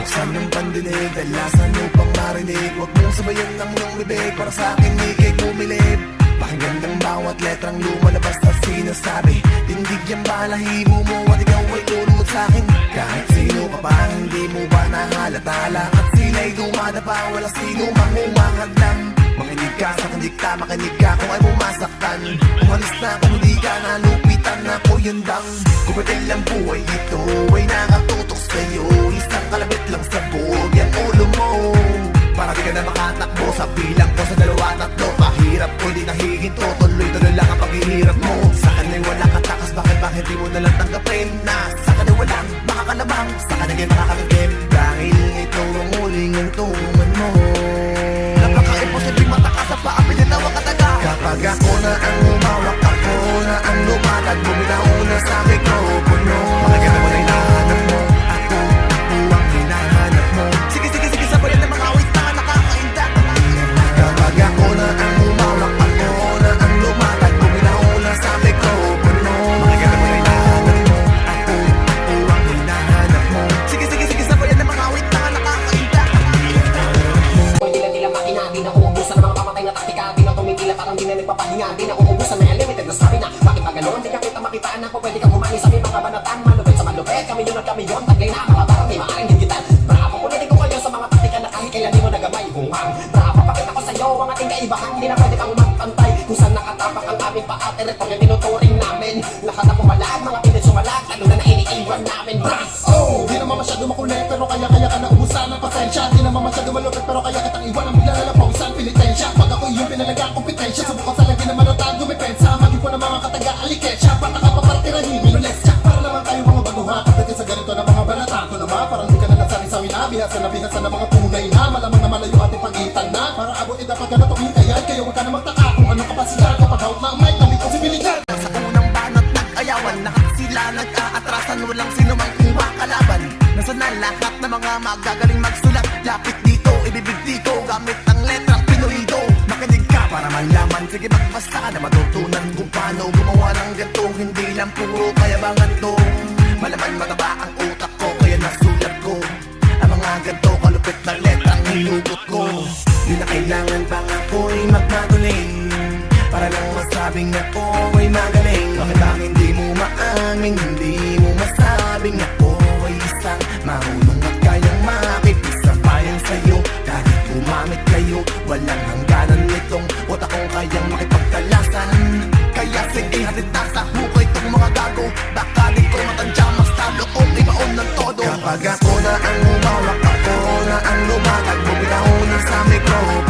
buksan ng pandinig, dalasan upang marinig. Huwag mong sabayan ng iyong bibig, para sa akin ikay bumilib. Pakinggan ng bawat letrang lumalabas na sinasabi. Tindig yung balahibo mo at ikaw ay lulunod sa'kin. Kahit sino ka pa, hindi mo ba nahalata? Lahat sila'y dumadapa, wala sino mang humahadlang. Makinig ka sa kandikta, makinig ka kung ay bumasaktan. Kung halos na kung hindi ka nalupitan, ako yun dang. Kumatil ang buhay ito ay nakatutok sa'yo. Isang kalabit lang sa buhog yung ulo mo. Para di ka na makatakbo sa bilang ko sa 2, 3. Mahirap ko di nahihinto, tuloy-tuloy lang ang paghihirap mo. Sa kana'y wala katakas, bakit di mo nalang tanggapin? Na sa kana'y walang makakalabang, sa kana'y makakagim. Dahil ito ang huling ang tungan mo. Napaka-imposibleng mataka sa paa, pinatawag ka taga. Kapag ako na ang umawak, ako na ang lumatag, bumitaw na sa mikropono. Makikita mo na hinahanap mo, ako ang hinahanap mo. Sige, sige, sige, sabayan ng mga awit na nakakainda. Kapag ako na ang umawak, ako na ang lumatag, bumitaw na sa mikropono. Makikita mo na hinahanap mo, ako ang hinahanap mo. Sige, sige, sige, sabayan ng mga awit na nakakainda. Kung tila-tila makina, di na uubusan ng mga pamatay na taktika. Di na tumitila, parang di na nagpapahinga. Di na uubusan, may unlimited na sabi na bakit pa ganon? Di ka kita makitaan ako, pwede kang humani sa mga banatan. Malupit sa malupit, kami yun at kami yun. Taglay na, mga barang, di maaaring hingitan. Bravo, pulitin ko kayo sa mga taktika na kahit kailan di mo nagamay. Humang, bravo, pakita ko sa'yo ang ating kaibahan. Di na pwede kang magpantay kung saan nakatapak ang aming paate. Repong yung tinuturing namin. Lahat na pumalag, mga pilit sumalag, lalo na iniiwan namin. Oh, di naman masyado makulit, pero kaya ka na ubusan ng pasensya. Di naman masyado malupit, pero kaya kitang iwan ang bigla na lapawisan, pinitensya. Pag ako yung pinalagang kompetensya, subukan sa lagi naman ang tago, may pensa. Maging po ng mga kataga-aliketsya, pataka pa para tirahin, minulesya. Para naman tayo mga baguha, pagdating sa ganito ng mga banata. Ko naman, parang di ka na nagsari sa wina, bihasan na mga tunay na. Malamang na malayo ating pagitan na, para abot dapat ka na itong hintayan. Kaya huwag ka na magtaka kung anong kapasidad kapag out ng mic, nabit ko si Biligan. Sa unang banat nag-ayawan, lahat sila nag-aatrasan, walang sino mang kumakalaban. Nasa na lahat ng mga magagaling magsulat, lapit dito, ibibig dito, gamit ang letrang pinulido. Makinig ka para malaman, sige magbasa ka na matutunan kung paano gumawa ng ganito. Hindi lang puro kayabangan to, malaman mataba ang utak ko, kaya nasulat ko ang mga ganito kalupit na letrang hinugot ko. Di na kailangan pang ako'y magmatuling para lang masabing ako ay magaling. Bakit ang hindi mo maaming, hindi mo masabing ako ay isang marunong at kayang makipisa bayan sa'yo. Kahit gumamit kayo, walang hangganan nitong utak kong kayang makipagtalasan. Kaya sige hatid na sa hukay itong mga gago, baka di ko matandya mas talo o di maon ng todo. Kapag ako na ang umawak, ako na ang lumatag, bumitaw na sa mikropono.